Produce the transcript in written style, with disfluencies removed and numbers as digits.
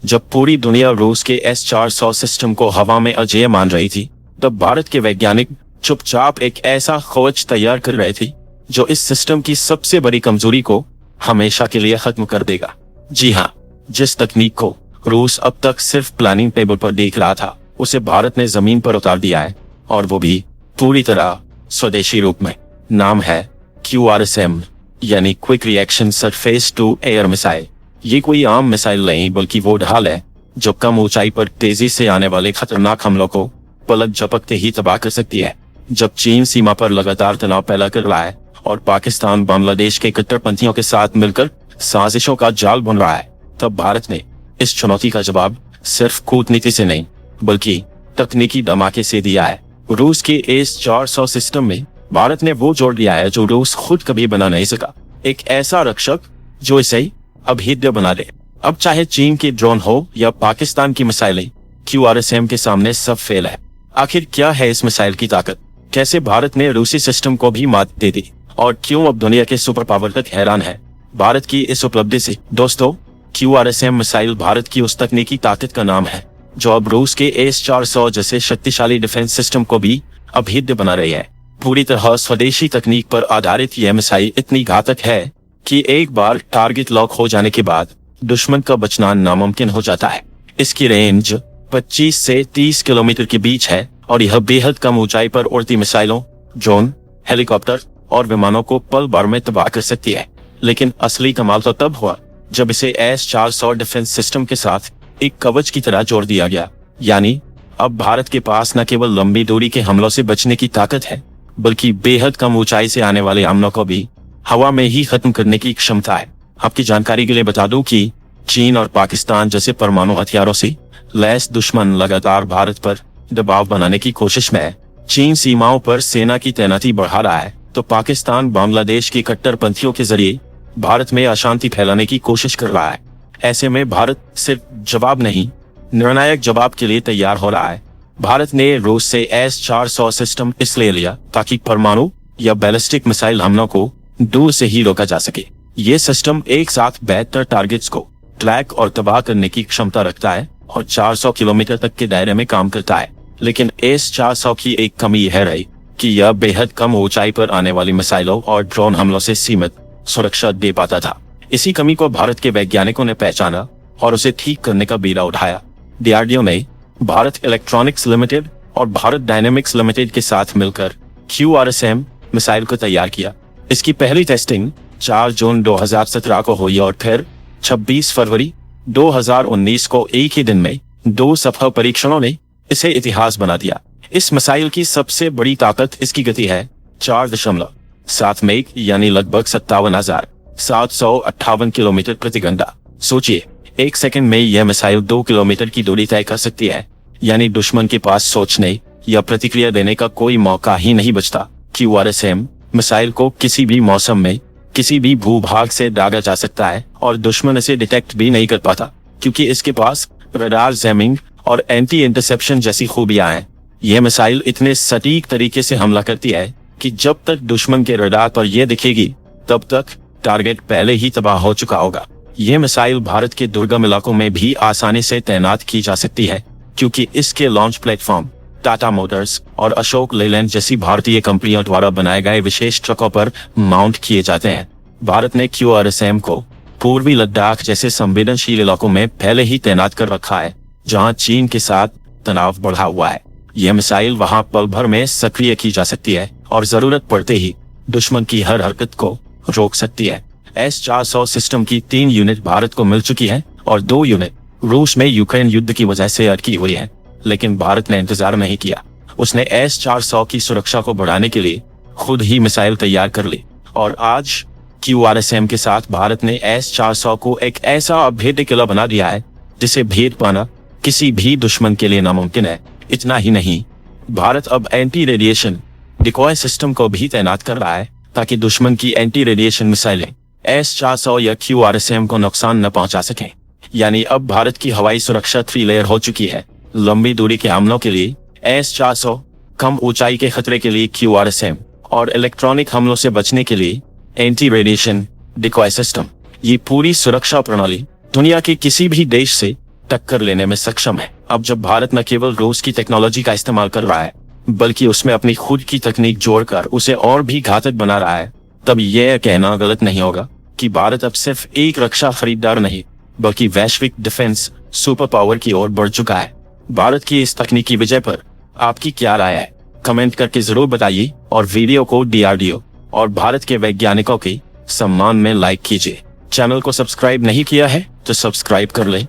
जब पूरी दुनिया रूस के S-400 सिस्टम को हवा में अजेय मान रही थी, तब भारत के वैज्ञानिक चुपचाप एक ऐसा खोज तैयार कर रहे थे जो इस सिस्टम की सबसे बड़ी कमजोरी को हमेशा के लिए खत्म कर देगा। जी हाँ, जिस तकनीक को रूस अब तक सिर्फ प्लानिंग टेबल पर देख रहा था, उसे भारत ने जमीन पर उतार दिया है, और वो भी पूरी तरह स्वदेशी रूप में। नाम है QRSM यानी quick reaction surface to air missile. ये कोई आम मिसाइल नहीं, बल्कि वो ढाल है जो कम ऊंचाई पर तेजी से आने वाले खतरनाक हमलों को पलक झपकते ही तबाह कर सकती है। जब चीन सीमा पर लगातार तनाव पैदा कर रहा है और पाकिस्तान बांग्लादेश के कट्टरपंथियों के साथ मिलकर साजिशों का जाल बुन रहा है, तब भारत ने इस चुनौती का जवाब सिर्फ कूटनीति से नहीं, बल्कि तकनीकी धमाके से दिया है। रूस के S-400 सिस्टम में भारत ने वो जोड़ दिया है जो रूस खुद कभी बना नहीं सका, एक ऐसा रक्षक जो इसे अभेद्य बना दे। अब चाहे चीन के ड्रोन हो या पाकिस्तान की मिसाइलें, QRSM के सामने सब फेल है। आखिर क्या है इस मिसाइल की ताकत? कैसे भारत ने रूसी सिस्टम को भी मात दे दी, और क्यों अब दुनिया के सुपर पावर तक हैरान है भारत की इस उपलब्धि से? दोस्तों, QRSM मिसाइल भारत की उस तकनीकी ताकत का नाम है जो अब रूस के S-400 जैसे शक्तिशाली डिफेंस सिस्टम को भी अभेद्य बना रही है। पूरी तरह स्वदेशी तकनीक पर आधारित यह मिसाइल इतनी घातक है कि एक बार टारगेट लॉक हो जाने के बाद दुश्मन का बचना नामुमकिन हो जाता है। इसकी रेंज 25 से 30 किलोमीटर के बीच है, और यह बेहद कम ऊंचाई पर उड़ती मिसाइलों, ड्रोन, हेलीकॉप्टर और विमानों को पल भर में तबाह कर सकती है। लेकिन असली कमाल तो तब हुआ जब इसे S-400 डिफेंस सिस्टम के साथ एक कवच की तरह जोड़ दिया गया। यानी अब भारत के पास न केवल लंबी दूरी के हमलों से बचने की ताकत है, बल्कि बेहद कम ऊंचाई से आने वाले हमलों को भी हवा में ही खत्म करने की क्षमता है। आपकी जानकारी के लिए बता दूं कि चीन और पाकिस्तान जैसे परमाणु हथियारों से लैस दुश्मन लगातार भारत पर दबाव बनाने की कोशिश में है। चीन सीमाओं पर सेना की तैनाती बढ़ा रहा है, तो पाकिस्तान बांग्लादेश की कट्टरपंथियों के जरिए भारत में अशांति फैलाने की कोशिश कर रहा है। ऐसे में भारत सिर्फ जवाब नहीं, निर्णायक जवाब के लिए तैयार हो रहा है। भारत ने रूस से S-400 सिस्टम इसलिए लिया ताकि परमाणु या बैलिस्टिक मिसाइल हमलों को दूर से ही रोका जा सके। ये सिस्टम एक साथ 72 टारगेट्स को ट्रैक और तबाह करने की क्षमता रखता है और 400 किलोमीटर तक के दायरे में काम करता है। लेकिन S-400 की एक कमी यह रही कि यह बेहद कम ऊंचाई पर आने वाली मिसाइलों और ड्रोन हमलों से सीमित सुरक्षा दे पाता था। इसी कमी को भारत के वैज्ञानिकों ने पहचाना और उसे ठीक करने का बीड़ा उठाया। DRDO ने भारत इलेक्ट्रॉनिक्स लिमिटेड और भारत डायनेमिक्स लिमिटेड के साथ मिलकर QRSM मिसाइल को तैयार किया। इसकी पहली टेस्टिंग 4 जून 2017 को हुई और फिर 26 फरवरी 2019 को एक ही दिन में 2 सफल परीक्षणों ने इसे इतिहास बना दिया। इस मिसाइल की सबसे बड़ी ताकत इसकी गति है, 4.7 मैक यानी लगभग 57,758 किलोमीटर प्रति घंटा। सोचिए, एक सेकंड में यह मिसाइल 2 किलोमीटर की दूरी तय कर सकती है, यानी दुश्मन के पास सोचने या प्रतिक्रिया देने का कोई मौका ही नहीं बचता। QRSM मिसाइल को किसी भी मौसम में किसी भी भूभाग से दागा जा सकता है और दुश्मन इसे डिटेक्ट भी नहीं कर पाता, क्योंकि इसके पास रडार जैमिंग और एंटी इंटरसेप्शन जैसी खूबियां हैं। यह मिसाइल इतने सटीक तरीके से हमला करती है कि जब तक दुश्मन के रडार पर यह दिखेगी, तब तक टारगेट पहले ही तबाह हो चुका होगा। यह मिसाइल भारत के दुर्गम इलाकों में भी आसानी से तैनात की जा सकती है, क्योंकि इसके लॉन्च प्लेटफॉर्म टाटा मोटर्स और अशोक लेलैंड जैसी भारतीय कंपनियों द्वारा बनाए गए विशेष ट्रकों पर माउंट किए जाते हैं। भारत ने QRSM को पूर्वी लद्दाख जैसे संवेदनशील इलाकों में पहले ही तैनात कर रखा है, जहां चीन के साथ तनाव बढ़ा हुआ है। यह मिसाइल वहां पल भर में सक्रिय की जा सकती है और जरूरत पड़ते ही दुश्मन की हर हरकत को रोक सकती है। S-400 सिस्टम की 3 यूनिट भारत को मिल चुकी है और 2 यूनिट रूस में यूक्रेन युद्ध की वजह से अटकी हुई है। लेकिन भारत ने इंतजार नहीं किया। उसने S-400 की सुरक्षा को बढ़ाने के लिए खुद ही मिसाइल तैयार कर ली, और आज QRSM के साथ भारत ने S-400 को एक ऐसा अभेद्य किला बना दिया है जिसे भेद पाना किसी भी दुश्मन के लिए नामुमकिन है। इतना ही नहीं, भारत अब एंटी रेडिएशन डिकॉय सिस्टम को भी तैनात कर रहा है ताकि दुश्मन की एंटी रेडिएशन मिसाइलें S-400 या QRSM को नुकसान न पहुंचा सकें। यानी अब भारत की हवाई सुरक्षा 3 लेयर हो चुकी है। लंबी दूरी के हमलों के लिए S-400, कम ऊंचाई के खतरे के लिए QRSM और इलेक्ट्रॉनिक हमलों से बचने के लिए एंटी रेडिएशन डिकॉय सिस्टम। ये पूरी सुरक्षा प्रणाली दुनिया के किसी भी देश से टक्कर लेने में सक्षम है। अब जब भारत न केवल रूस की टेक्नोलॉजी का इस्तेमाल कर रहा है बल्कि उसमें अपनी खुद की तकनीक जोड़कर उसे और भी घातक बना रहा है, तब यह कहना गलत नहीं होगा कि भारत अब सिर्फ एक रक्षा खरीदार नहीं बल्कि वैश्विक डिफेंस सुपर पावर की ओर बढ़ चुका है। भारत की इस तकनीकी विजय पर आपकी क्या राय है? कमेंट करके जरूर बताइए और वीडियो को DRDO और भारत के वैज्ञानिकों के सम्मान में लाइक कीजिए। चैनल को सब्सक्राइब नहीं किया है तो सब्सक्राइब कर लें